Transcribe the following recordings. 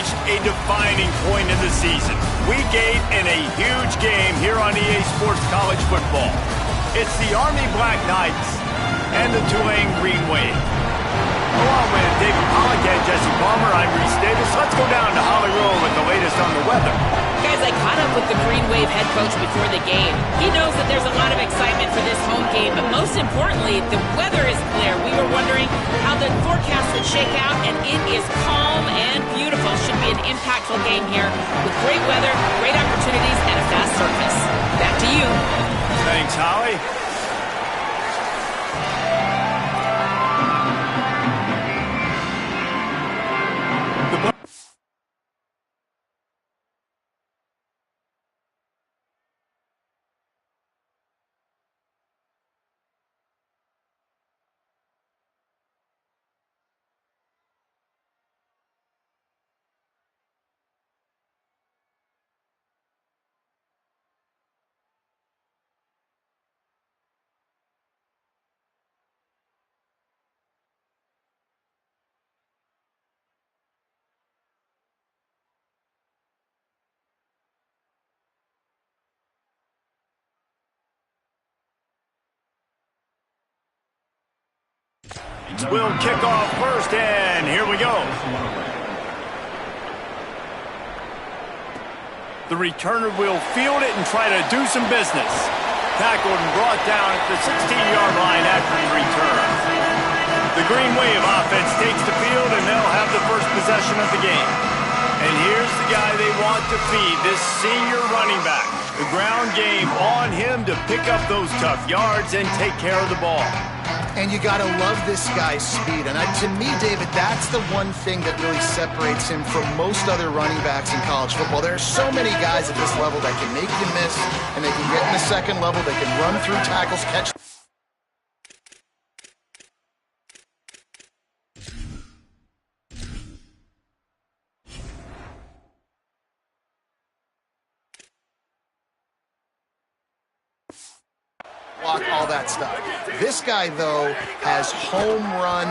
reached a defining point in the season. Week 8 and a huge game here on EA Sports College Football. It's the Army Black Knights and the Tulane Green Wave. Along with David Pollack and Jesse Palmer, I'm Reese Davis. Let's go down to Hollywood with the latest on the weather. Guys, I caught up with the Green Wave head coach before the game. He knows that there's a lot of excitement for this home game, but most importantly, the weather is clear. We were wondering how the forecast would shake out, and it is calm and beautiful. Should be an impactful game here with great weather, great opportunities, and a fast surface. Back to you. Thanks, Holly. We'll kick off first, and here we go. The returner will field it and try to do some business. Tackled and brought down at the 16-yard line after the return. The Green Wave offense takes the field, and they'll have the first possession of the game. And here's the guy they want to feed, this senior running back. The ground game on him to pick up those tough yards and take care of the ball. And you got to love this guy's speed. And to me, David, that's the one thing that really separates him from most other running backs in college football. There are so many guys at this level that can make you miss, and they can get in the second level, they can run through tackles, catch. All that stuff. This guy, though, has home run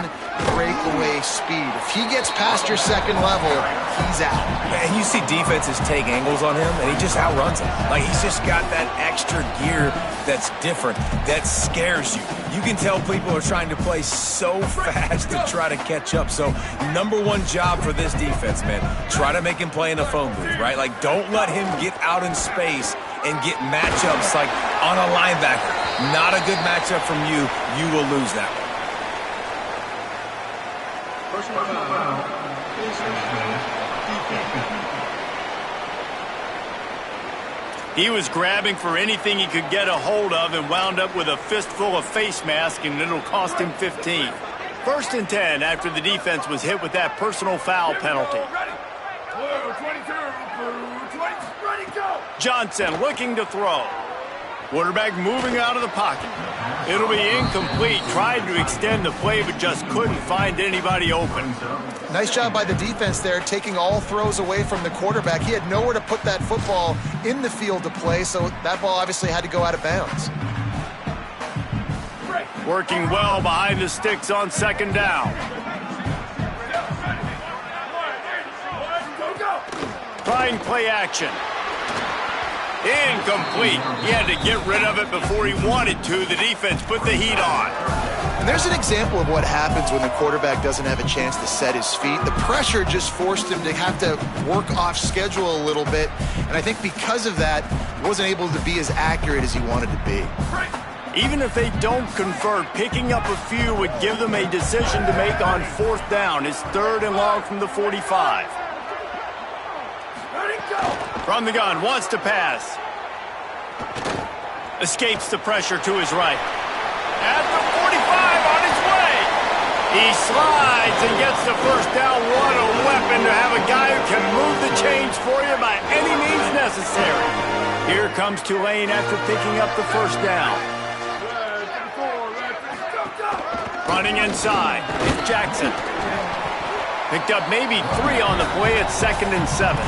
breakaway speed. If he gets past your second level, he's out. And you see defenses take angles on him, and he just outruns them. Like, he's just got that extra gear that's different, that scares you. You can tell people are trying to play so fast to try to catch up. So, number one job for this defense, man, try to make him play in a phone booth, right? Like, don't let him get out in space and get matchups like on a linebacker. Not a good matchup from you. You will lose that one. He was grabbing for anything he could get a hold of and wound up with a fistful of face mask, and it'll cost him 15. First and 10 after the defense was hit with that personal foul penalty. Johnson looking to throw. Quarterback moving out of the pocket. It'll be incomplete. Tried to extend the play, but just couldn't find anybody open. Nice job by the defense there, taking all throws away from the quarterback. He had nowhere to put that football in the field to play, so that ball obviously had to go out of bounds. Working well behind the sticks on second down. Trying play action. Incomplete. He had to get rid of it before he wanted to. The defense put the heat on. And there's an example of what happens when the quarterback doesn't have a chance to set his feet. The pressure just forced him to have to work off schedule a little bit. And I think because of that, he wasn't able to be as accurate as he wanted to be. Even if they don't convert, picking up a few would give them a decision to make on fourth down. It's 3rd and long from the 45. From the gun, wants to pass. Escapes the pressure to his right. At the 45, on his way. He slides and gets the first down. What a weapon to have a guy who can move the chains for you by any means necessary. Here comes Tulane after picking up the first down. Running inside. It's Jackson. Picked up maybe 3 on the play at 2nd and 7.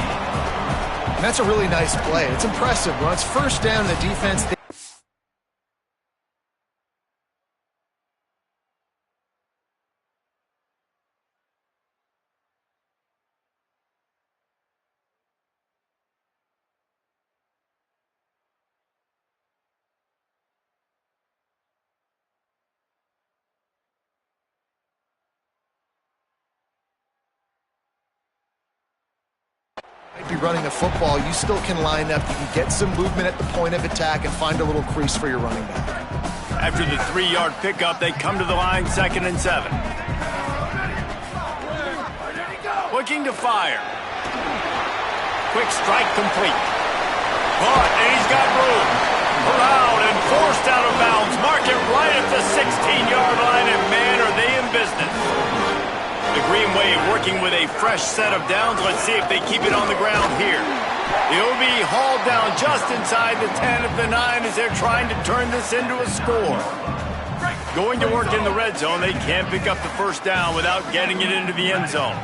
And that's a really nice play. It's impressive. When it's first down, the defense Be running the football, you still can line up. You can get some movement at the point of attack and find a little crease for your running back. After the 3-yard pickup, they come to the line, 2nd and 7. Looking to fire. Quick strike complete. Caught, and he's got room. Allowed and forced out of bounds. Mark it right at the 16-yard line, and man, are they in business. The Green Wave working with a fresh set of downs. Let's see if they keep it on the ground here. He'll be hauled down just inside the 10 of the 9 as they're trying to turn this into a score. Going to work in the red zone. They can't pick up the first down without getting it into the end zone.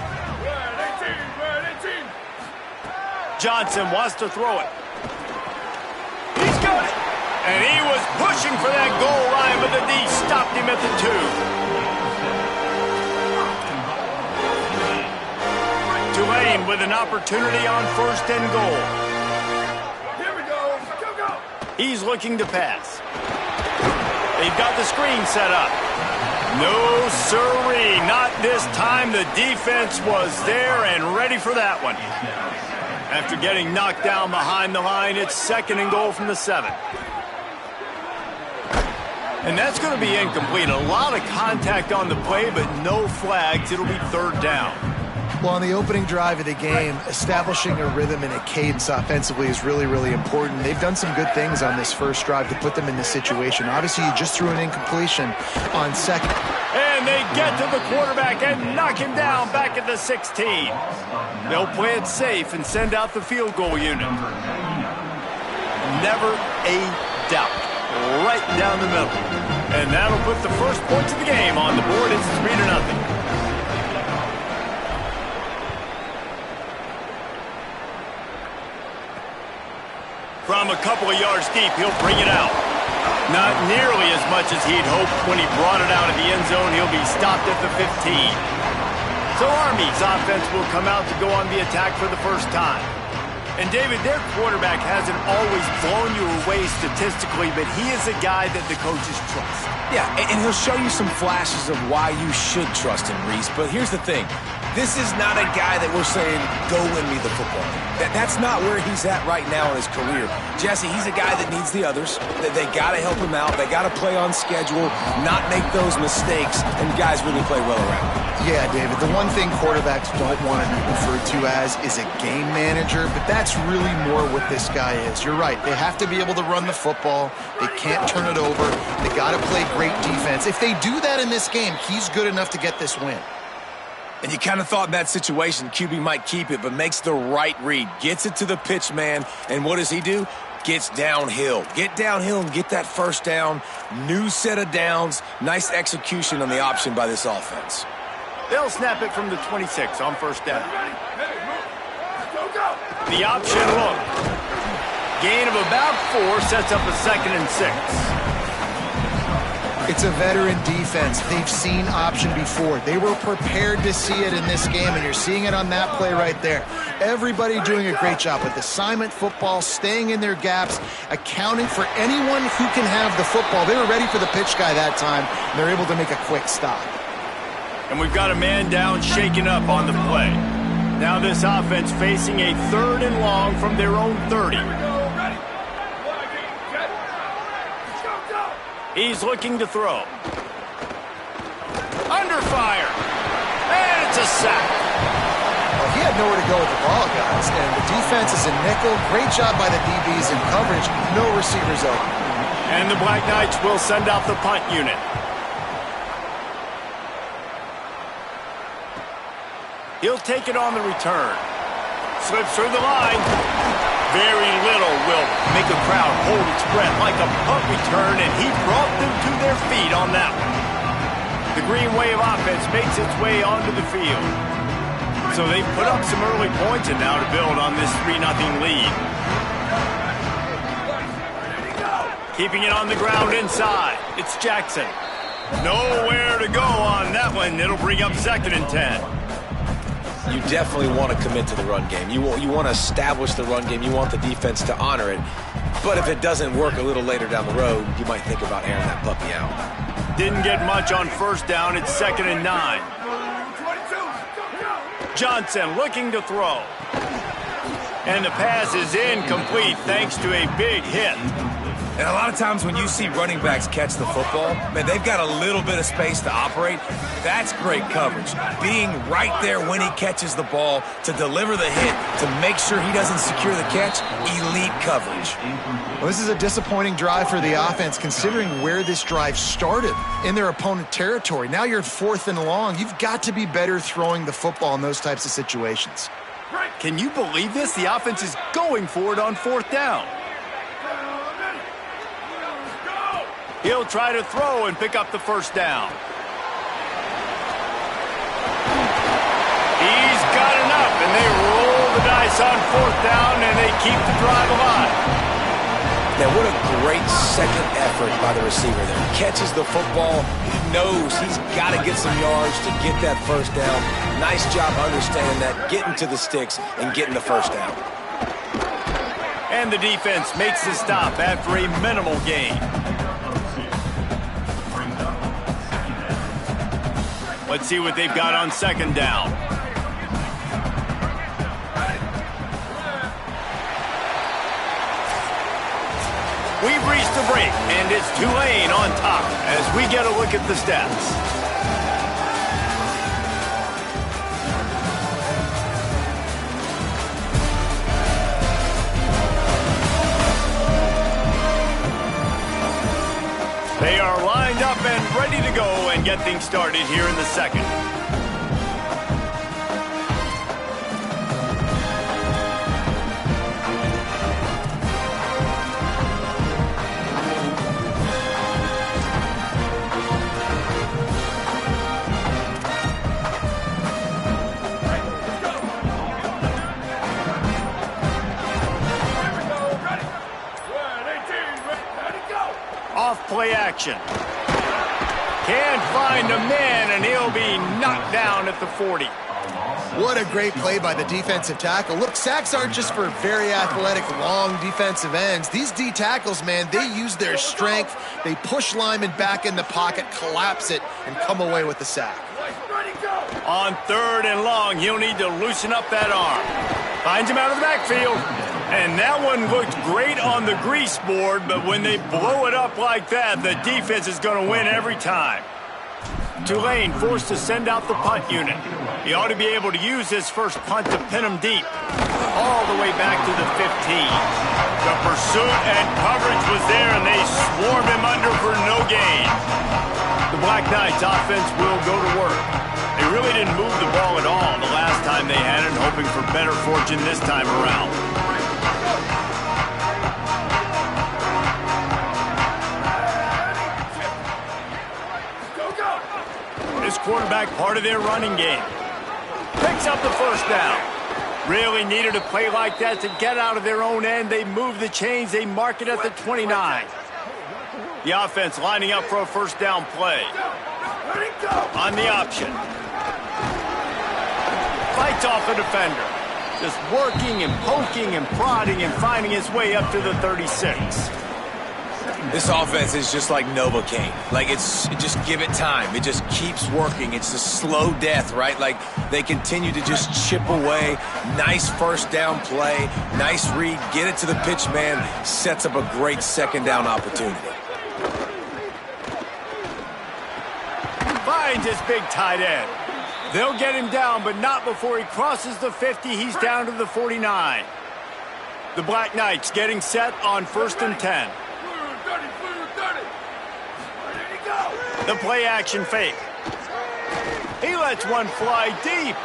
Johnson wants to throw it. He's got it. And he was pushing for that goal line, but the D stopped him at the 2. Tulane with an opportunity on 1st and goal. Here we go. Go. He's looking to pass. They've got the screen set up. No sirree, not this time. The defense was there and ready for that one. After getting knocked down behind the line, it's 2nd and goal from the 7. And that's going to be incomplete. A lot of contact on the play, but no flags. It'll be 3rd down. Well, on the opening drive of the game, establishing a rhythm and a cadence offensively is really, really important. They've done some good things on this first drive to put them in this situation. Obviously, you just threw an incompletion on 2nd. And they get to the quarterback and knock him down back at the 16. They'll play it safe and send out the field goal unit. Never a doubt. Right down the middle. And that'll put the first points of the game on the board. It's 3-0. From a couple of yards deep, he'll bring it out. Not nearly as much as he'd hoped when he brought it out of the end zone. He'll be stopped at the 15. So Army's offense will come out to go on the attack for the first time. And David, their quarterback hasn't always blown you away statistically, but he is a guy that the coaches trust. Yeah, and he'll show you some flashes of why you should trust him, Reese. But here's the thing. This is not a guy that we're saying, go win me the football. That's not where he's at right now in his career. Jesse, he's a guy that needs the others. They got to help him out. They got to play on schedule, not make those mistakes, and guys really play well around him. Yeah, David, the one thing quarterbacks don't want to be referred to as is a game manager, but that's really more what this guy is. You're right. They have to be able to run the football. They can't turn it over. They got to play great defense. If they do that in this game, he's good enough to get this win. And you kind of thought in that situation QB might keep it, but makes the right read. Gets it to the pitch man, and what does he do? Gets downhill. Get downhill and get that first down. New set of downs. Nice execution on the option by this offense. They'll snap it from the 26 on 1st down. The option look. Gain of about 4 sets up a 2nd and 6. It's a veteran defense. They've seen option before. They were prepared to see it in this game, and you're seeing it on that play right there. Everybody doing a great job with assignment football, staying in their gaps, accounting for anyone who can have the football. They were ready for the pitch guy that time, and they're able to make a quick stop. And we've got a man down, shaken up on the play. Now this offense facing a 3rd and long from their own 30. He's looking to throw. Under fire. And it's a sack. Well, he had nowhere to go with the ball, guys. And the defense is a nickel. Great job by the DBs in coverage. No receivers open. And the Black Knights will send out the punt unit. He'll take it on the return. Slips through the line. Very little will make a crowd hold its breath like a punt return, and he brought them to their feet on that one. The Green Wave offense makes its way onto the field. So they put up some early points and now to build on this 3-0 lead. Keeping it on the ground inside. It's Jackson. Nowhere to go on that one. It'll bring up 2nd and 10. You definitely want to commit to the run game. You want to establish the run game. You want the defense to honor it. But if it doesn't work a little later down the road, you might think about airing that puppy out. Didn't get much on 1st down. It's 2nd and 9. Johnson looking to throw. And the pass is incomplete thanks to a big hit. And a lot of times when you see running backs catch the football, man, they've got a little bit of space to operate. That's great coverage. Being right there when he catches the ball to deliver the hit, to make sure he doesn't secure the catch, elite coverage. Well, this is a disappointing drive for the offense considering where this drive started, in their opponent territory. Now you're 4th and long. You've got to be better throwing the football in those types of situations. Can you believe this? The offense is going for it on 4th down. He'll try to throw and pick up the first down. He's got enough, and they roll the dice on 4th down, and they keep the drive alive. Now, what a great second effort by the receiver there. He catches the football. He knows he's got to get some yards to get that first down. Nice job understanding that, getting to the sticks and getting the first down. And the defense makes the stop after a minimal gain. Let's see what they've got on 2nd down. We've reached the break, and it's Tulane on top as we get a look at the stats. They are lined up and ready to go and get things started here in the second. Play action. Can't find a man, and he'll be knocked down at the 40. What a great play by the defensive tackle. Look, sacks aren't just for very athletic, long defensive ends. These D tackles, man, they use their strength. They push linemen back in the pocket, collapse it, and come away with the sack. On 3rd and long, he'll need to loosen up that arm. Finds him out of the backfield. And that one looked great on the grease board, but when they blow it up like that, the defense is going to win every time. Tulane forced to send out the punt unit. He ought to be able to use his first punt to pin him deep, all the way back to the 15. The pursuit and coverage was there, and they swarm him under for no gain. The Black Knights offense will go to work. They really didn't move the ball at all the last time they had it, hoping for better fortune this time around. This quarterback part of their running game. Picks up the first down. Really needed a play like that to get out of their own end. They move the chains. They mark it at the 29. The offense lining up for a first down play. On the option. Fights off a defender. Just working and poking and prodding and finding his way up to the 36. This offense is just like Novocaine. Like, just give it time. It just keeps working. It's a slow death, right? Like, they continue to just chip away. Nice first down play. Nice read. Get it to the pitch man. Sets up a great second down opportunity. Finds his big tight end. They'll get him down, but not before he crosses the 50. He's down to the 49. The Black Knights getting set on 1st and 10. The play action fake. He lets one fly deep.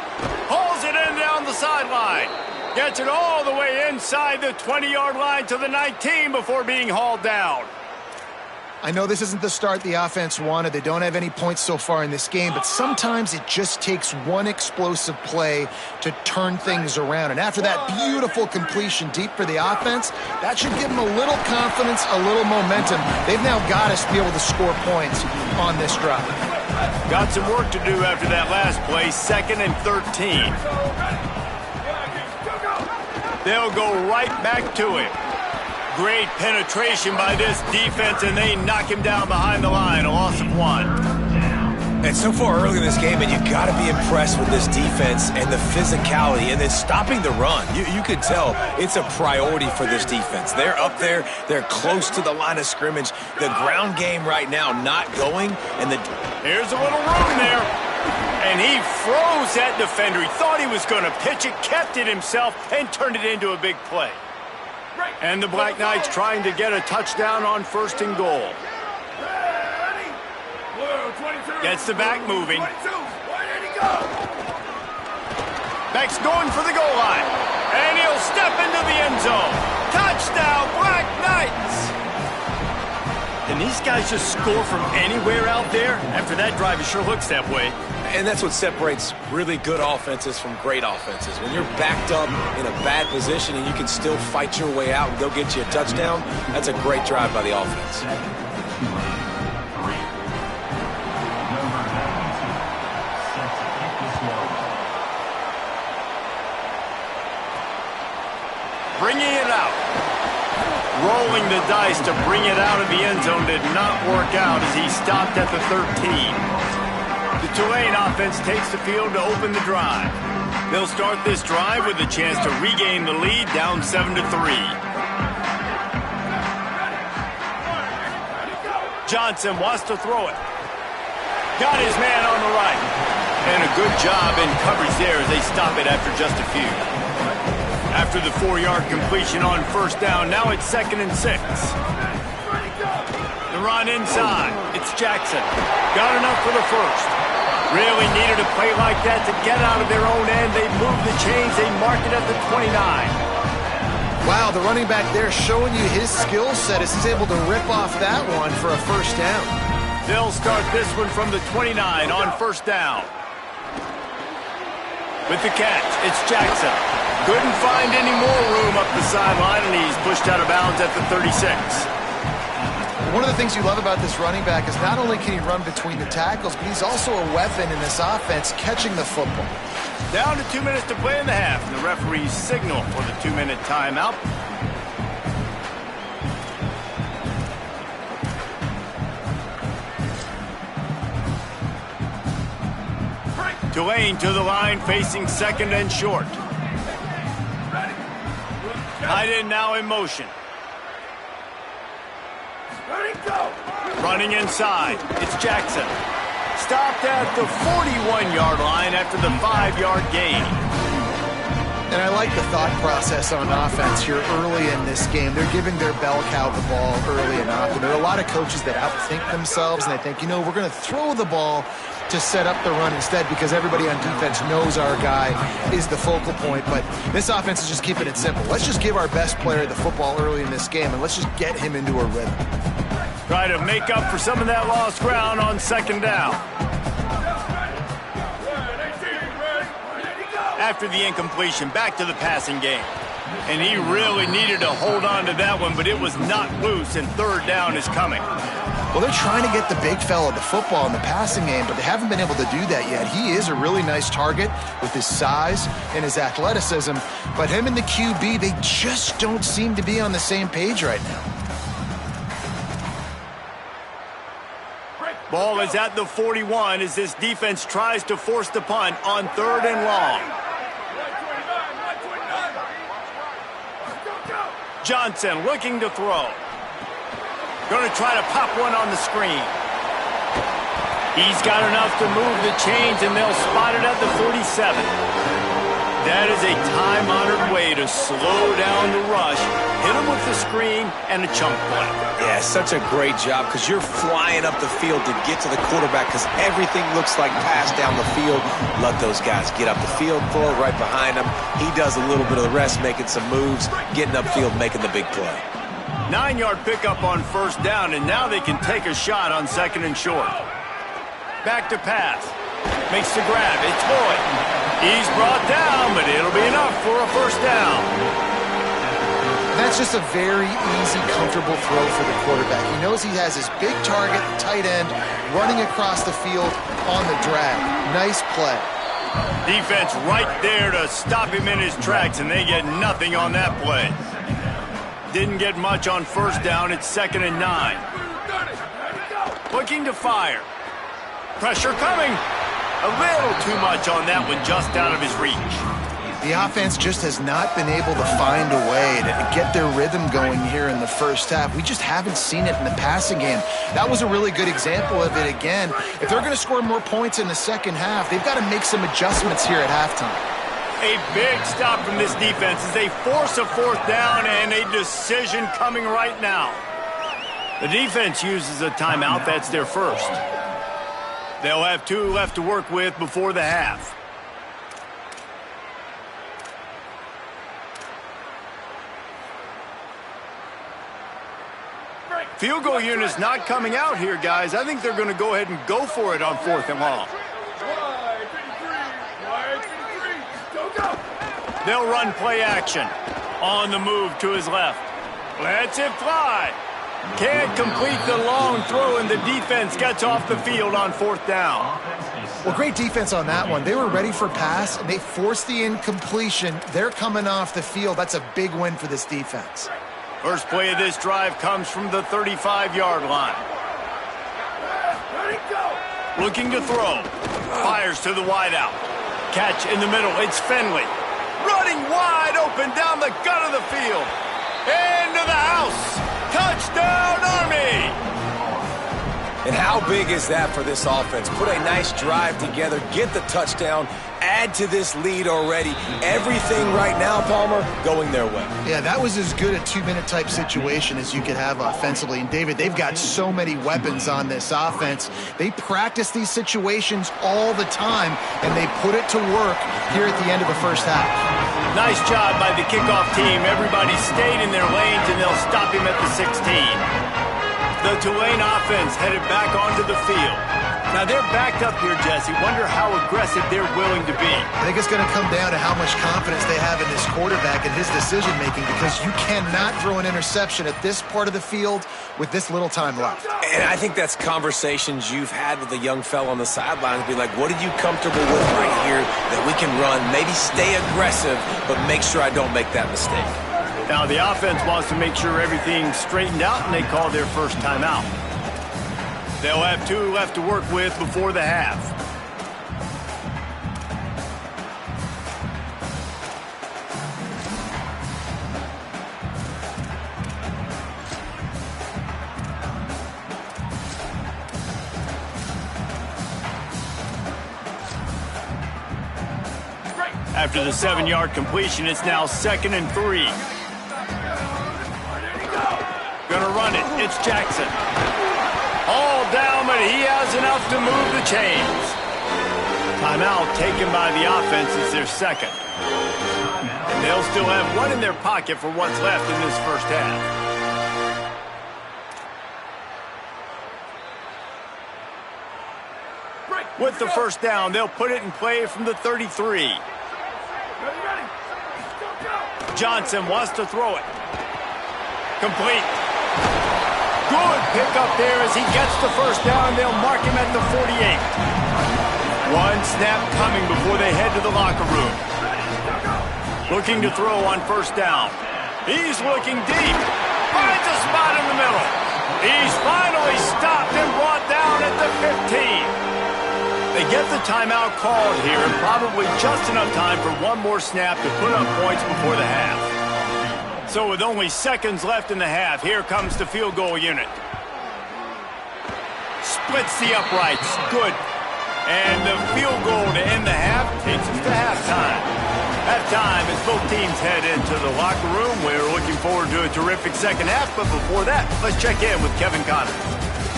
Hauls it in down the sideline. Gets it all the way inside the 20-yard line to the 19 before being hauled down. I know this isn't the start the offense wanted. They don't have any points so far in this game, but sometimes it just takes one explosive play to turn things around. And after that beautiful completion deep for the offense, that should give them a little confidence, a little momentum. They've now got to be able to score points on this drive. Got some work to do after that last play, 2nd and 13. They'll go right back to him. Great penetration by this defense, and they knock him down behind the line, a loss of 1. And so far early in this game, and you've got to be impressed with this defense and the physicality and then stopping the run. You can tell it's a priority for this defense. They're up there. They're close to the line of scrimmage. The ground game right now not going. And here's a little room there. And he froze that defender. He thought he was going to pitch it, kept it himself, and turned it into a big play. And the Black Knights trying to get a touchdown on 1st and goal. Gets the back moving. Back's going for the goal line. And he'll step into the end zone. Touchdown, Black Knights! And these guys just score from anywhere out there? After that drive, it sure looks that way. And that's what separates really good offenses from great offenses. When you're backed up in a bad position and you can still fight your way out and go get you a touchdown, that's a great drive by the offense. Bringing it out. Rolling the dice to bring it out of the end zone did not work out as he stopped at the 13. The Tulane offense takes the field to open the drive. They'll start this drive with a chance to regain the lead down 7-3. Johnson wants to throw it. Got his man on the right. And a good job in coverage there as they stop it after just a few. After the 4-yard completion on 1st down, now it's 2nd and 6. The run inside. It's Jackson. Got enough for the 1st. Really needed a play like that to get out of their own end. They moved the chains. They marked it at the 29. Wow, the running back there showing you his skill set as he's able to rip off that one for a 1st down. They'll start this one from the 29 on 1st down. With the catch, it's Jackson. Couldn't find any more room up the sideline, and he's pushed out of bounds at the 36. One of the things you love about this running back is not only can he run between the tackles, but he's also a weapon in this offense catching the football. Down to 2 minutes to play in the half, and the referees signal for the 2-minute timeout. Tulane to the line, facing 2nd and short. Tight end now in motion. Running inside, it's Jackson. Stopped at the 41-yard line after the 5-yard gain. And I like the thought process on offense here early in this game. They're giving their bell cow the ball early and often. There are a lot of coaches that outthink themselves, and they think, you know, we're going to throw the ball to set up the run instead because everybody on defense knows our guy is the focal point. But this offense is just keeping it simple. Let's just give our best player the football early in this game, and let's just get him into a rhythm. Try to make up for some of that lost ground on 2nd down. After the incompletion, back to the passing game. And he really needed to hold on to that one, but it was not loose, and 3rd down is coming. Well, they're trying to get the big fella the football in the passing game, but they haven't been able to do that yet. He is a really nice target with his size and his athleticism, but him and the QB, they just don't seem to be on the same page right now. Ball is at the 41 as this defense tries to force the punt on 3rd and long. Johnson looking to throw. Going to try to pop one on the screen. He's got enough to move the chains, and they'll spot it at the 47. That is a time-honored way to slow down the rush, hit him with the screen, and a chunk play. Yeah, such a great job because you're flying up the field to get to the quarterback because everything looks like pass down the field. Let those guys get up the field, throw it right behind him. He does a little bit of the rest, making some moves, getting upfield, making the big play. 9-yard pickup on 1st down, and now they can take a shot on 2nd and short. Back to pass. Makes the grab. It's Boyd. He's brought down, but it'll be enough for a 1st down. That's just a very easy, comfortable throw for the quarterback. He knows he has his big target, tight end, running across the field on the drag. Nice play. Defense right there to stop him in his tracks, and they get nothing on that play. Didn't get much on 1st down. It's 2nd and 9. Looking to fire. Pressure coming. A little too much on that one, just out of his reach. The offense just has not been able to find a way to get their rhythm going here in the first half. We just haven't seen it in the passing game. That was a really good example of it again. If they're going to score more points in the second half, they've got to make some adjustments here at halftime. A big stop from this defense as they force a fourth down, and a decision coming right now. The defense uses a timeout. That's their first. They'll have 2 left to work with before the half. Field goal unit's not coming out here, guys. I think they're going to go ahead and go for it on 4th and long. They'll run play action. On the move to his left. Lets it fly. Can't complete the long throw, and the defense gets off the field on 4th down. Well, great defense on that one. They were ready for pass, and they forced the incompletion. They're coming off the field. That's a big win for this defense. First play of this drive comes from the 35-yard line. Looking to throw. Fires to the wideout. Catch in the middle. It's Finley. Running wide open down the gut of the field. Into the house. Touchdown, Army! And how big is that for this offense? Put a nice drive together, get the touchdown, add to this lead already. Everything right now, Palmer, going their way. Yeah, that was as good a 2-minute type situation as you could have offensively. And, David, they've got so many weapons on this offense. They practice these situations all the time, and they put it to work here at the end of the first half. Nice job by the kickoff team. Everybody stayed in their lanes, and they'll stop him at the 16. The Tulane offense headed back onto the field. Now they're backed up here, Jesse. Wonder how aggressive they're willing to be. I think it's going to come down to how much confidence they have in this quarterback and his decision-making, because you cannot throw an interception at this part of the field with this little time left. And I think that's conversations you've had with a young fella on the sidelines. Be like, what are you comfortable with right here that we can run? Maybe stay aggressive, but make sure I don't make that mistake. Now the offense wants to make sure everything's straightened out, and they call their first timeout. They'll have 2 left to work with before the half. After the 7-yard completion, it's now 2nd and 3. Gonna run it. It's Jackson. All down, but he has enough to move the chains. Timeout taken by the offense is their second. And they'll still have 1 in their pocket for what's left in this first half. With the first down, they'll put it in play from the 33. Johnson wants to throw it. Complete. Good pickup there as he gets the first down. They'll mark him at the 48. 1 snap coming before they head to the locker room. Looking to throw on first down. He's looking deep. Finds a spot in the middle. He's finally stopped and brought down at the 15. They get the timeout called here, and probably just enough time for 1 more snap to put up points before the half. So with only seconds left in the half, here comes the field goal unit. Splits the uprights. Good. And the field goal to end the half takes us to halftime. Halftime as both teams head into the locker room. We're looking forward to a terrific second half, but before that, let's check in with Kevin Connors.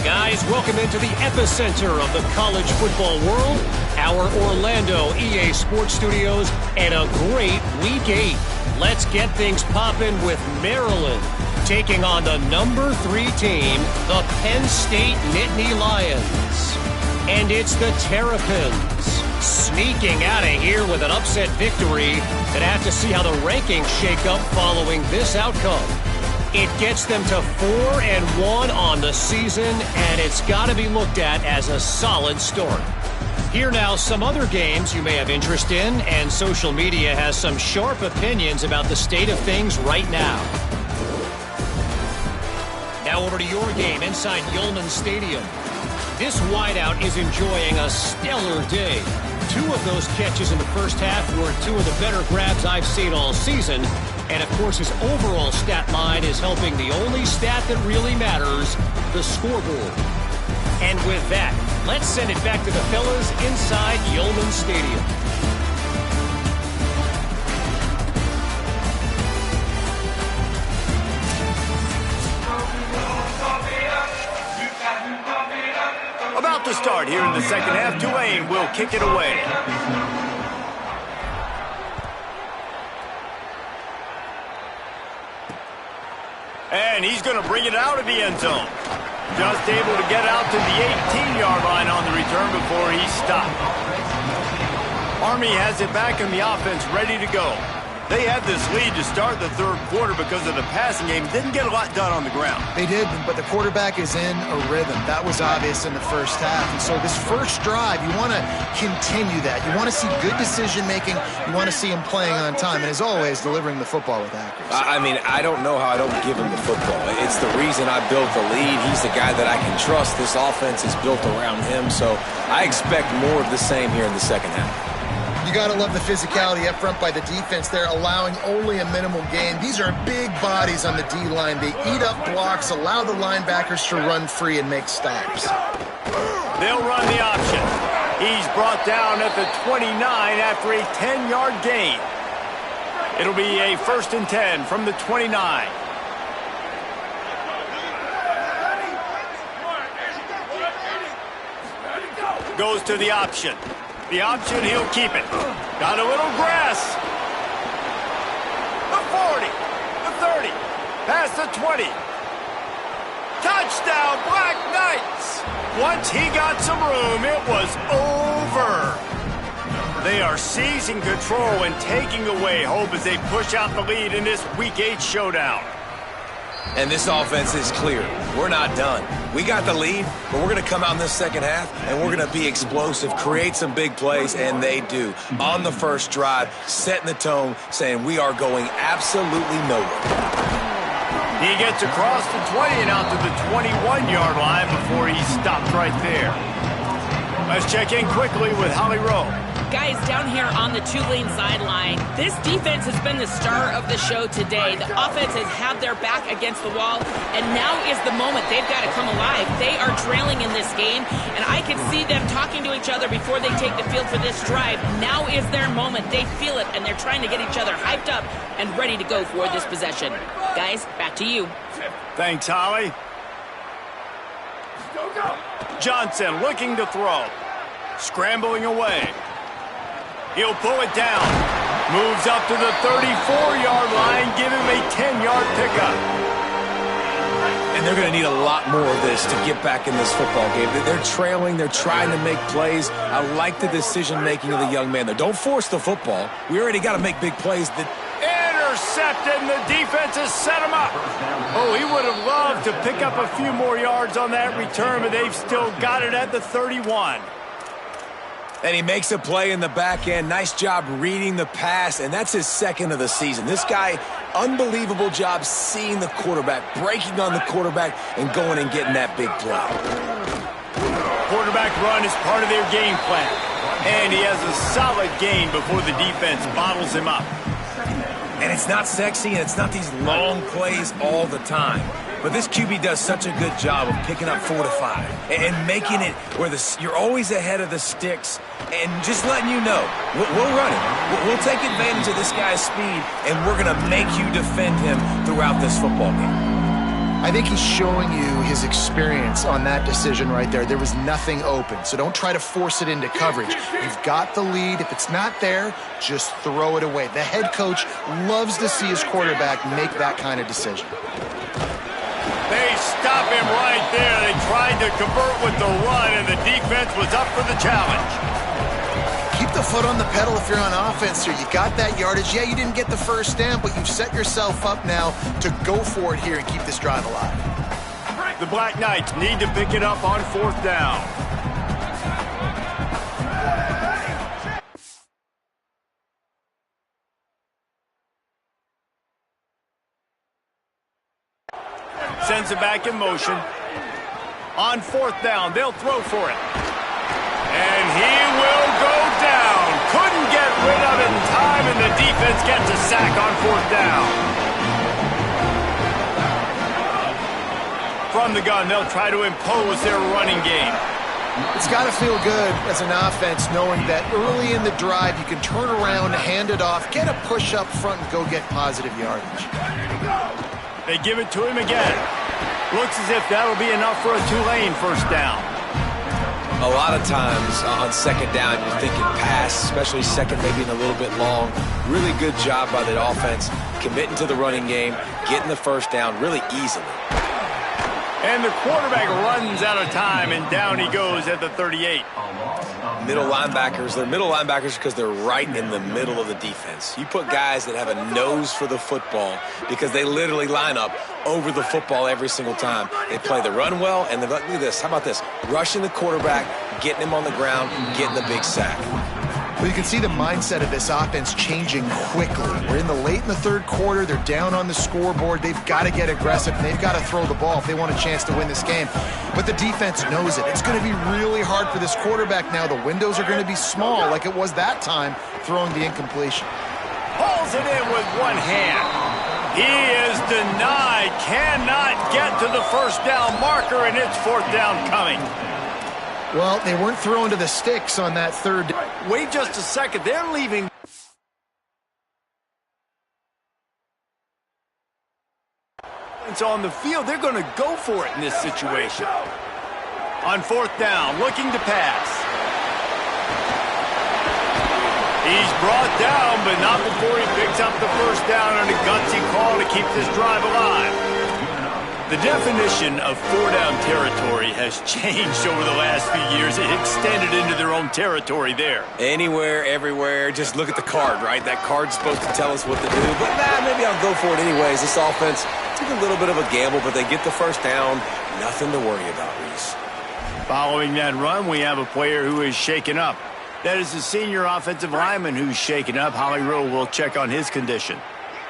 Guys, welcome into the epicenter of the college football world, our Orlando EA Sports Studios, and a great Week 8. Let's get things popping with Maryland taking on the number 3 team, the Penn State Nittany Lions. And it's the Terrapins sneaking out of here with an upset victory, and have to see how the rankings shake up following this outcome. It gets them to 4-1 on the season, and it's got to be looked at as a solid start. Here now, some other games you may have interest in, and social media has some sharp opinions about the state of things right now. Now over to your game inside Yulman Stadium. This wideout is enjoying a stellar day. 2 of those catches in the first half were 2 of the better grabs I've seen all season. And, of course, his overall stat line is helping the only stat that really matters, the scoreboard. And with that, let's send it back to the fellas inside Yulman Stadium. About to start here in the second half, Tulane will kick it away. And he's going to bring it out of the end zone. Just able to get out to the 18-yard line on the return before he stopped. Army has it back in the offense, ready to go. They had this lead to start the third quarter because of the passing game. Didn't get a lot done on the ground. They did, but the quarterback is in a rhythm. That was obvious in the first half. And so this first drive, you want to continue that. You want to see good decision-making. You want to see him playing on time. And as always, delivering the football with accuracy. I mean, I don't know how I don't give him the football. It's the reason I built the lead. He's the guy that I can trust. This offense is built around him. So I expect more of the same here in the second half. You got to love the physicality up front by the defense. They're allowing only a minimal gain. These are big bodies on the D-line. They eat up blocks, allow the linebackers to run free and make stops. They'll run the option. He's brought down at the 29 after a 10-yard gain. It'll be a 1st and 10 from the 29. Goes to the option. The option, he'll keep it. Got a little grass. The 40, the 30, past the 20. Touchdown, Black Knights. Once he got some room, it was over. They are seizing control and taking away hope as they push out the lead in this Week 8 showdown. And this offense is clear. We're not done. We got the lead, but we're going to come out in this second half, and we're going to be explosive, create some big plays, and they do. On the first drive, setting the tone, saying we are going absolutely nowhere. He gets across the 20 and out to the 21-yard line before he stopped right there. Let's check in quickly with Holly Rowe. Guys, down here on the Tulane sideline, this defense has been the star of the show today. The offense has had their back against the wall, and now is the moment they've got to come alive. They are trailing in this game, and I can see them talking to each other before they take the field for this drive. Now is their moment. They feel it, and they're trying to get each other hyped up and ready to go for this possession. Guys, back to you. Thanks, Holly. Johnson looking to throw. Scrambling away. He'll pull it down. Moves up to the 34-yard line. Give him a 10-yard pickup. And they're going to need a lot more of this to get back in this football game. They're trailing. They're trying to make plays. I like the decision-making of the young man there. Don't force the football. We already got to make big plays. Intercepted, and the defense has set him up. Oh, he would have loved to pick up a few more yards on that return, but they've still got it at the 31. And he makes a play in the back end. Nice job reading the pass, and that's his second of the season. This guy, unbelievable job seeing the quarterback, breaking on the quarterback, and going and getting that big play. Quarterback run is part of their game plan, and he has a solid gain before the defense bottles him up. And it's not sexy, and it's not these long plays all the time. But this QB does such a good job of picking up 4 to 5 and making it where you're always ahead of the sticks and just letting you know, we'll run it. We'll take advantage of this guy's speed, and we're going to make you defend him throughout this football game. I think he's showing you his experience on that decision right there. There was nothing open, so don't try to force it into coverage. You've got the lead. If it's not there, just throw it away. The head coach loves to see his quarterback make that kind of decision. They stop him right there. They tried to convert with the run, and the defense was up for the challenge. Keep the foot on the pedal if you're on offense here. You got that yardage. Yeah, you didn't get the first down, but you've set yourself up now to go for it here and keep this drive alive. The Black Knights need to pick it up on 4th down. Sends it back in motion. On 4th down, they'll throw for it. And he will go down. Couldn't get rid of it in time, and the defense gets a sack on 4th down. From the gun, they'll try to impose their running game. It's got to feel good as an offense knowing that early in the drive you can turn around, hand it off, get a push up front, and go get positive yardage. They give it to him again. Looks as if that'll be enough for a Tulane first down. A lot of times on second down, you're thinking pass, especially second, maybe in a little bit long. Really good job by the offense, committing to the running game, getting the first down really easily. And the quarterback runs out of time, and down he goes at the 38. Middle linebackers, they're middle linebackers because they're right in the middle of the defense. You put guys that have a nose for the football because they literally line up over the football every single time. They play the run well, and look at this. How about this? Rushing the quarterback, getting him on the ground, getting the big sack. Well, you can see the mindset of this offense changing quickly. We're in the third quarter. They're down on the scoreboard. They've got to get aggressive, and they've got to throw the ball if they want a chance to win this game. But the defense knows it. It's going to be really hard for this quarterback now. The windows are going to be small like it was that time throwing the incompletion. Pulls it in with one hand. He is denied. Cannot get to the first down marker, and it's 4th down coming. Well, they weren't throwing to the sticks on that third. Wait just a second. They're leaving. It's on the field. They're going to go for it in this situation. On 4th down, looking to pass. He's brought down, but not before he picks up the first down on a gutsy call to keep this drive alive. The definition of 4-down territory has changed over the last few years. It extended into their own territory there. Anywhere, everywhere, just look at the card, right? That card's supposed to tell us what to do, but maybe I'll go for it anyways. This offense took a little bit of a gamble, but they get the first down. Nothing to worry about, Reese. Following that run, we have a player who is shaken up. That is the senior offensive lineman who's shaken up. Holly Riddle will check on his condition.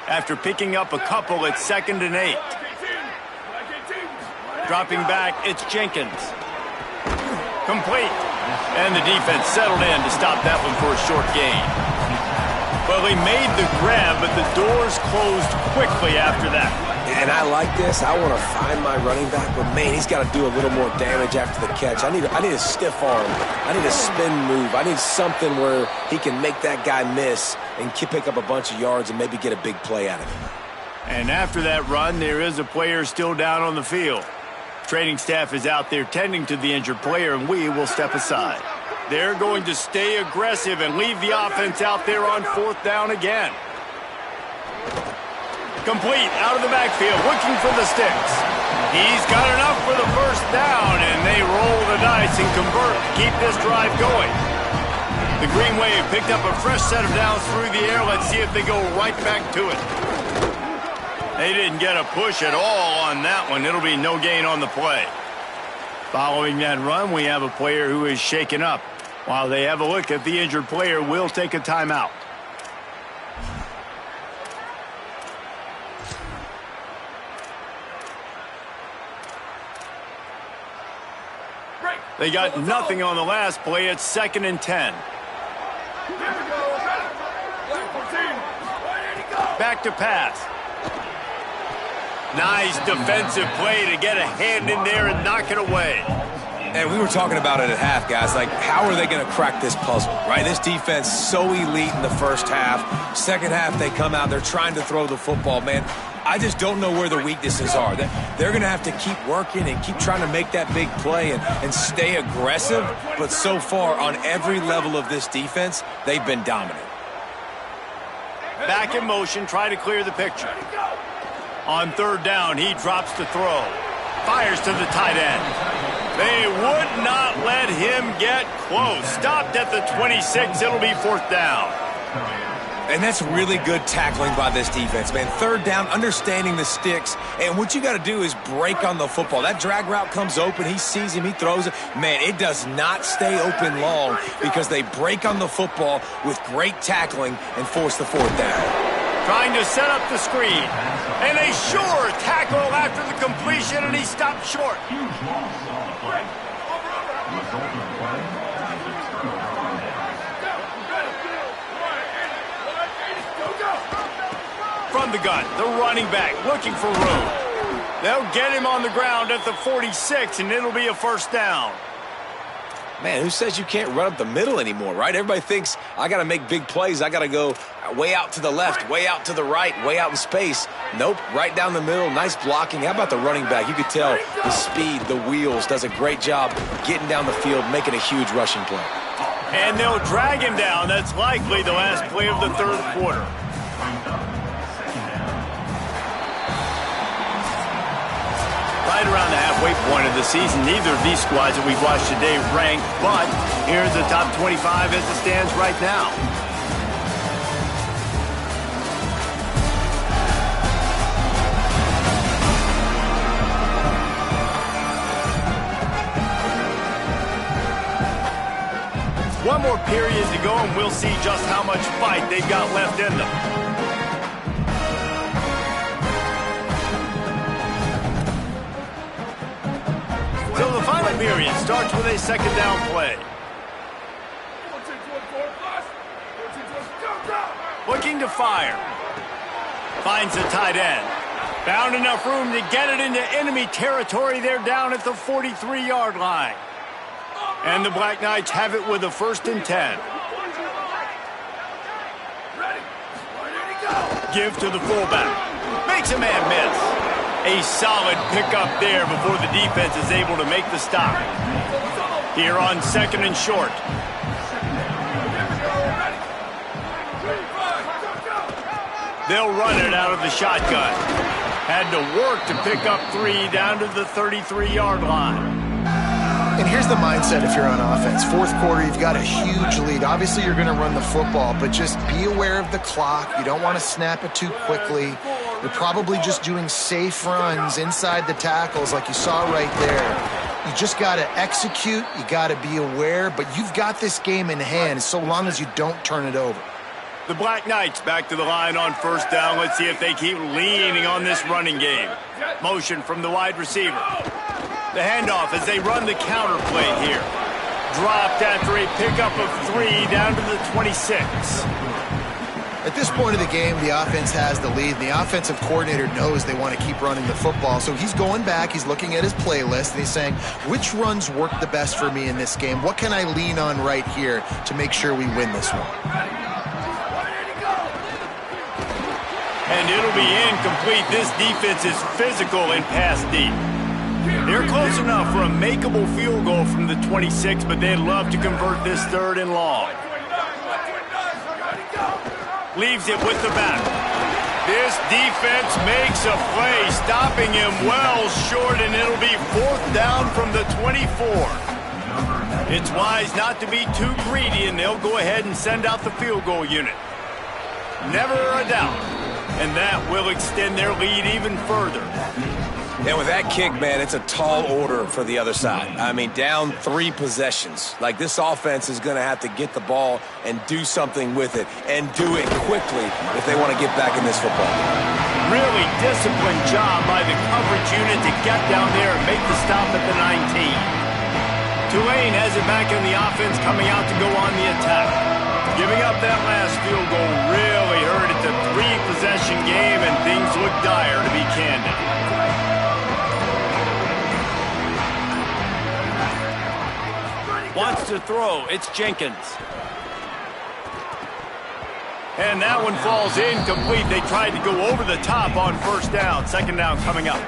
After picking up a couple, it's 2nd and 8. Dropping back, it's Jenkins. Complete. And the defense settled in to stop that one for a short gain. Well, he made the grab, but the doors closed quickly after that. And I like this. I want to find my running back, but, man, he's got to do a little more damage after the catch. I need a stiff arm. I need a spin move. I need something where he can make that guy miss and pick up a bunch of yards and maybe get a big play out of him. And after that run, there is a player still down on the field. Training staff is out there tending to the injured player, and we will step aside. They're going to stay aggressive and leave the offense out there on 4th down again. Complete out of the backfield, looking for the sticks. He's got enough for the first down, and they roll the dice and convert to keep this drive going. The Green Wave picked up a fresh set of downs through the air. Let's see if they go right back to it. They didn't get a push at all on that one. It'll be no gain on the play. Following that run, we have a player who is shaken up. While they have a look at the injured player, we'll take a timeout. They got nothing on the last play. It's 2nd and 10. Back to pass. Nice defensive play to get a hand in there and knock it away. And we were talking about it at half, guys. Like, how are they going to crack this puzzle, right? This defense so elite in the first half. Second half, they come out. They're trying to throw the football, man. I just don't know where the weaknesses are. They're going to have to keep working and keep trying to make that big play and stay aggressive. But so far, on every level of this defense, they've been dominant. Back in motion, try to clear the picture. On 3rd down, he drops to throw. Fires to the tight end. They would not let him get close. Stopped at the 26. It'll be 4th down. And that's really good tackling by this defense, man. 3rd down, understanding the sticks. And what you got to do is break on the football. That drag route comes open. He sees him. He throws it. Man, it does not stay open long because they break on the football with great tackling and force the 4th down. Trying to set up the screen. And a sure tackle after the completion, and he stopped short. From the gun, the running back looking for room. They'll get him on the ground at the 46, and it'll be a first down. Man, who says you can't run up the middle anymore, right? Everybody thinks I got to make big plays. I got to go way out to the left, way out to the right, way out in space. Nope, right down the middle, nice blocking. How about the running back? You could tell the speed, the wheels, does a great job getting down the field, making a huge rushing play. And they'll drag him down. That's likely the last play of the third quarter. Right around the halfway point of the season, neither of these squads that we've watched today rank, but here's the top 25 as it stands right now. One more period to go, and we'll see just how much fight they've got left in them. So the final period starts with a second down play. Looking to fire. Finds the tight end. Found enough room to get it into enemy territory. They're down at the 43-yard line. And the Black Knights have it with a 1st and 10. Give to the fullback. Makes a man miss. A solid pickup there before the defense is able to make the stop. Here on 2nd and short. They'll run it out of the shotgun. Had to work to pick up 3 down to the 33-yard line. And here's the mindset if you're on offense. Fourth quarter, you've got a huge lead. Obviously, you're going to run the football, but just be aware of the clock. You don't want to snap it too quickly. You're probably just doing safe runs inside the tackles like you saw right there. You just got to execute. You got to be aware, but you've got this game in hand so long as you don't turn it over. The Black Knights back to the line on 1st down. Let's see if they keep leaning on this running game. Motion from the wide receiver. The handoff as they run the counter play here. Dropped after a pickup of 3 down to the 26. At this point of the game, the offense has the lead. The offensive coordinator knows they want to keep running the football. So he's going back, he's looking at his playlist, and he's saying, which runs work the best for me in this game? What can I lean on right here to make sure we win this one? And it'll be incomplete. This defense is physical and pass deep. They're close enough for a makeable field goal from the 26, but they'd love to convert this 3rd and long. Leaves it with the back. This defense makes a play, stopping him well short, and it'll be 4th down from the 24. It's wise not to be too greedy, and they'll go ahead and send out the field goal unit. Never a doubt. And that will extend their lead even further. And with that kick, man, it's a tall order for the other side. I mean, down 3 possessions. Like, this offense is going to have to get the ball and do something with it, and do it quickly if they want to get back in this football game. Really disciplined job by the coverage unit to get down there and make the stop at the 19. Tulane has it back in the offense, coming out to go on the attack. Giving up that last field goal really hurt. It's a 3-possession game, and things look dire, to be candid. Wants to throw. It's Jenkins. And that one falls incomplete. They tried to go over the top on 1st down. 2nd down coming up.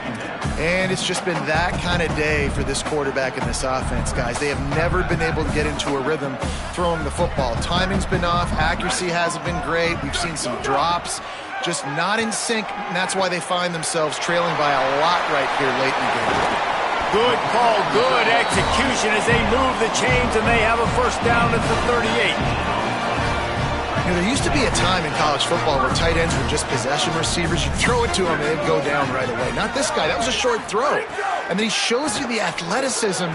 And it's just been that kind of day for this quarterback and this offense, guys. They have never been able to get into a rhythm throwing the football. Timing's been off. Accuracy hasn't been great. We've seen some drops. Just not in sync, and that's why they find themselves trailing by a lot right here late in the game. Good call, good execution as they move the chains, and they have a 1st down at the 38. You know, there used to be a time in college football where tight ends were just possession receivers. You throw it to them and they'd go down right away. Not this guy. That was a short throw. And then he shows you the athleticism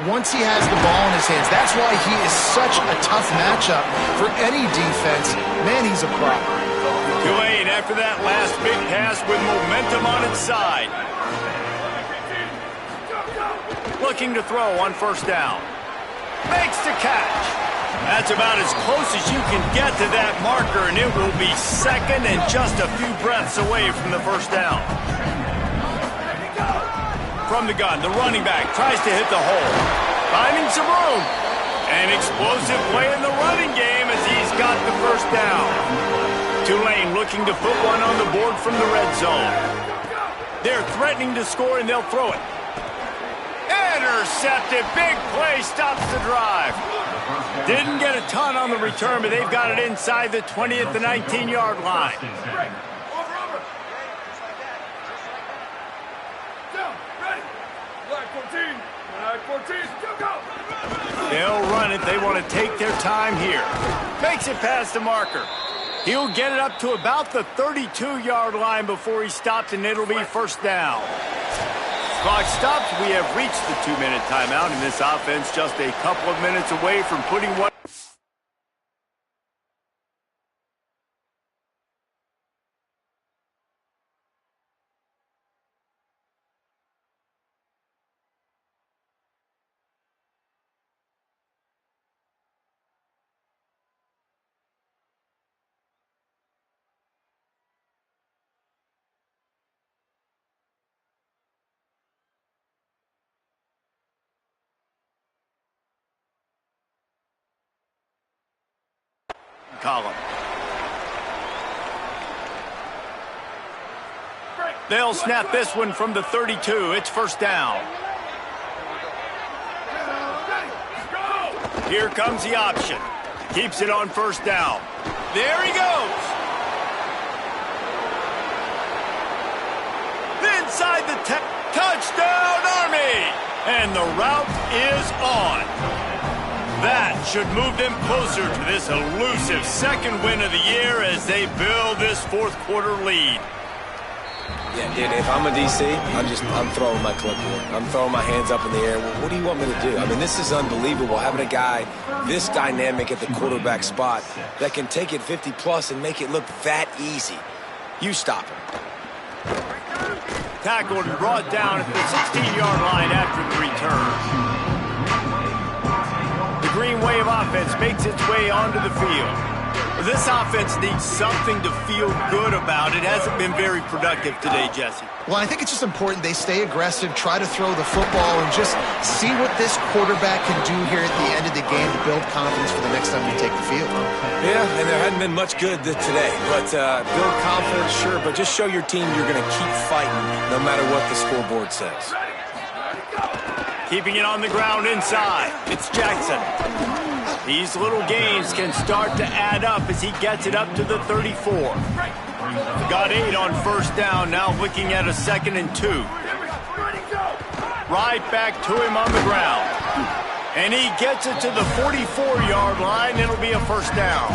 once he has the ball in his hands. That's why he is such a tough matchup for any defense. Man, he's a problem. Tulane try for that last big pass with momentum on its side. Looking to throw on first down. Makes the catch. That's about as close as you can get to that marker, and it will be second and just a few breaths away from the first down. From the gun, the running back tries to hit the hole. Finding some room. An explosive play in the running game as he's got the first down. Tulane looking to put one on the board from the red zone. They're threatening to score, and they'll throw it. Intercepted. Big play stops the drive. Didn't get a ton on the return, but they've got it inside the 20 at the 19-yard line. Down, ready. Black 14, go. They'll run it. They want to take their time here. Makes it past the marker. He'll get it up to about the 32-yard line before he stops, and it'll be first down. Clock stops. We have reached the 2-minute timeout, and this offense just a couple of minutes away from putting one. Column. They'll snap this one from the 32. It's first down. Here comes the option. Keeps it on first down. There he goes. Inside the touchdown, Army. And the route is on. That should move them closer to this elusive second win of the year as they build this fourth quarter lead. Yeah, dude, if I'm a DC, I'm throwing my clipboard. I'm throwing my hands up in the air. Well, what do you want me to do? I mean, this is unbelievable, having a guy this dynamic at the quarterback spot that can take it 50-plus and make it look that easy. You stop him. Tackled and brought down at the 16-yard line after the return. The Green Wave offense makes its way onto the field. This offense needs something to feel good about. It hasn't been very productive today, Jesse. Well, I think it's just important they stay aggressive, try to throw the football, and just see what this quarterback can do here at the end of the game to build confidence for the next time we take the field. Yeah, and there hadn't been much good today. But build confidence, sure, but just show your team you're going to keep fighting no matter what the scoreboard says. Keeping it on the ground inside. It's Jackson. These little gains can start to add up as he gets it up to the 34. Got 8 on first down, now looking at a 2nd and 2. Right back to him on the ground. And he gets it to the 44-yard line. It'll be a first down.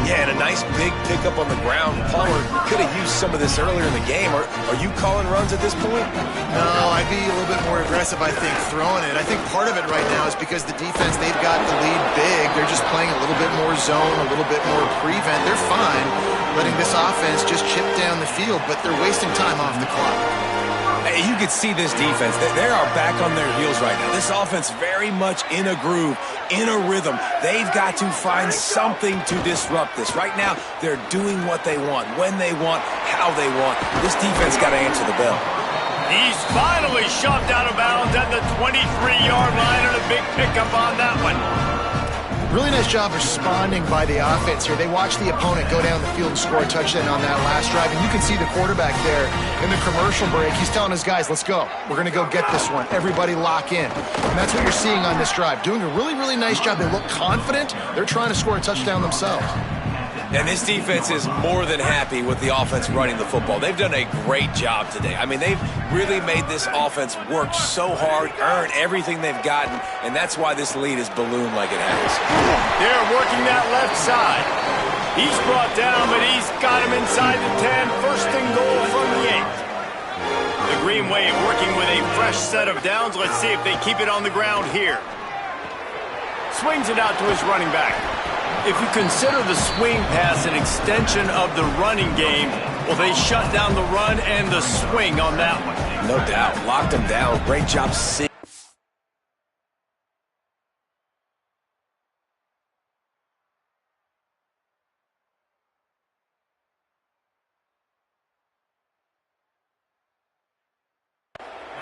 Yeah, and a nice big pickup on the ground. Pollard could have used some of this earlier in the game. Are you calling runs at this point? No, I'd be a little bit more aggressive, I think, throwing it. I think part of it right now is because the defense, they've got the lead big. They're just playing a little bit more zone, a little bit more prevent. They're fine letting this offense just chip down the field, but they're wasting time off the clock. Hey, you can see this defense. They are back on their heels right now. This offense very much in a groove, in a rhythm. They've got to find something to disrupt this. Right now, they're doing what they want, when they want, how they want. This defense got to answer the bell. He's finally shoved out of bounds at the 23-yard line, and a big pickup on that one. Really nice job responding by the offense here. They watched the opponent go down the field and score a touchdown on that last drive, and you can see the quarterback there in the commercial break. He's telling his guys, let's go. We're going to go get this one. Everybody lock in. And that's what you're seeing on this drive. Doing a really, really nice job. They look confident. They're trying to score a touchdown themselves. And this defense is more than happy with the offense running the football. They've done a great job today. I mean, they've really made this offense work so hard, earn everything they've gotten, and that's why this lead is ballooned like it has. They're working that left side. He's brought down, but he's got him inside the 10. First and goal from the 8. The Green Wave working with a fresh set of downs. Let's see if they keep it on the ground here. Swings it out to his running back. If you consider the swing pass an extension of the running game, well, they shut down the run and the swing on that one. No doubt. Locked him down. Great job seeing.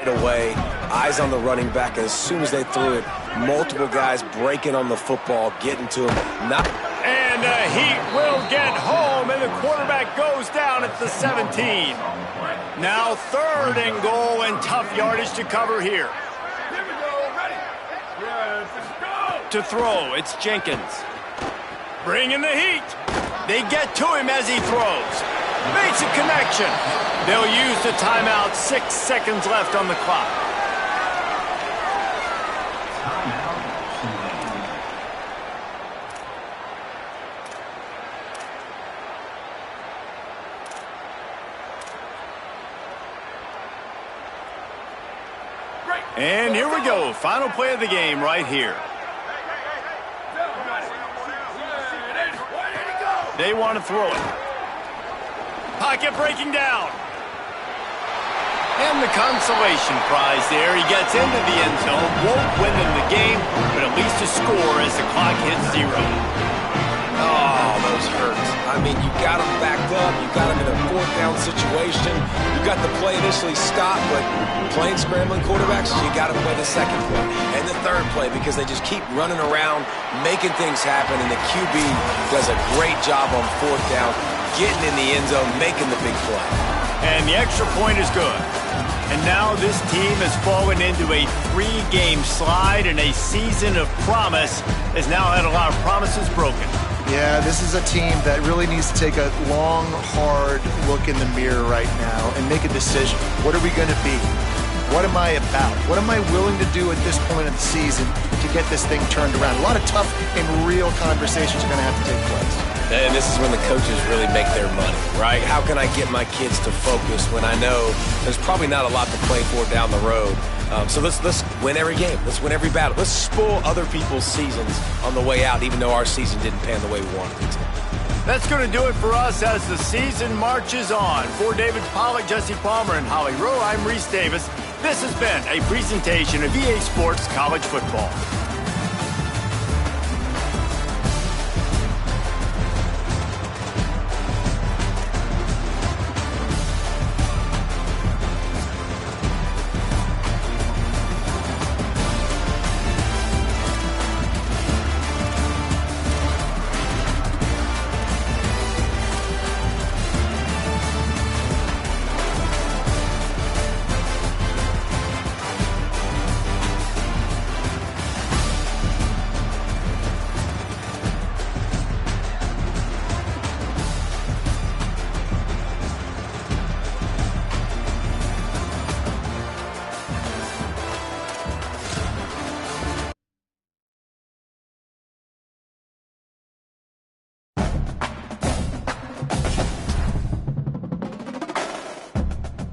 Away, eyes on the running back. As soon as they threw it, multiple guys breaking on the football, getting to him. And he will get home, and the quarterback goes down at the 17. Now 3rd and goal, and tough yardage to cover here. Here we go, ready. Let's go. To throw, it's Jenkins. Bringing the heat. They get to him as he throws. Makes a connection. They'll use the timeout. 6 seconds left on the clock. And here we go. Final play of the game right here. They want to throw it. Pocket breaking down. And the consolation prize there. He gets into the end zone. Won't win them the game, but at least a score as the clock hits 0. Oh, those hurt. I mean, you got them backed up. You got them in a 4th down situation. You got the play initially stopped, but playing scrambling quarterbacks, you got to play the 2nd play and the 3rd play because they just keep running around, making things happen, and the QB does a great job on 4th down, getting in the end zone, making the big play. And the extra point is good. And now this team has fallen into a 3-game slide, and a season of promise has now had a lot of promises broken. Yeah, this is a team that really needs to take a long, hard look in the mirror right now and make a decision. What are we going to be? What am I about? What am I willing to do at this point of the season to get this thing turned around? A lot of tough and real conversations are going to have to take place. And this is when the coaches really make their money, right? How can I get my kids to focus when I know there's probably not a lot to play for down the road? So let's win every game. Let's win every battle. Let's spoil other people's seasons on the way out, even though our season didn't pan the way we wanted it to. That's going to do it for us as the season marches on. For David Pollack, Jesse Palmer, and Holly Rowe, I'm Reese Davis. This has been a presentation of EA Sports College Football.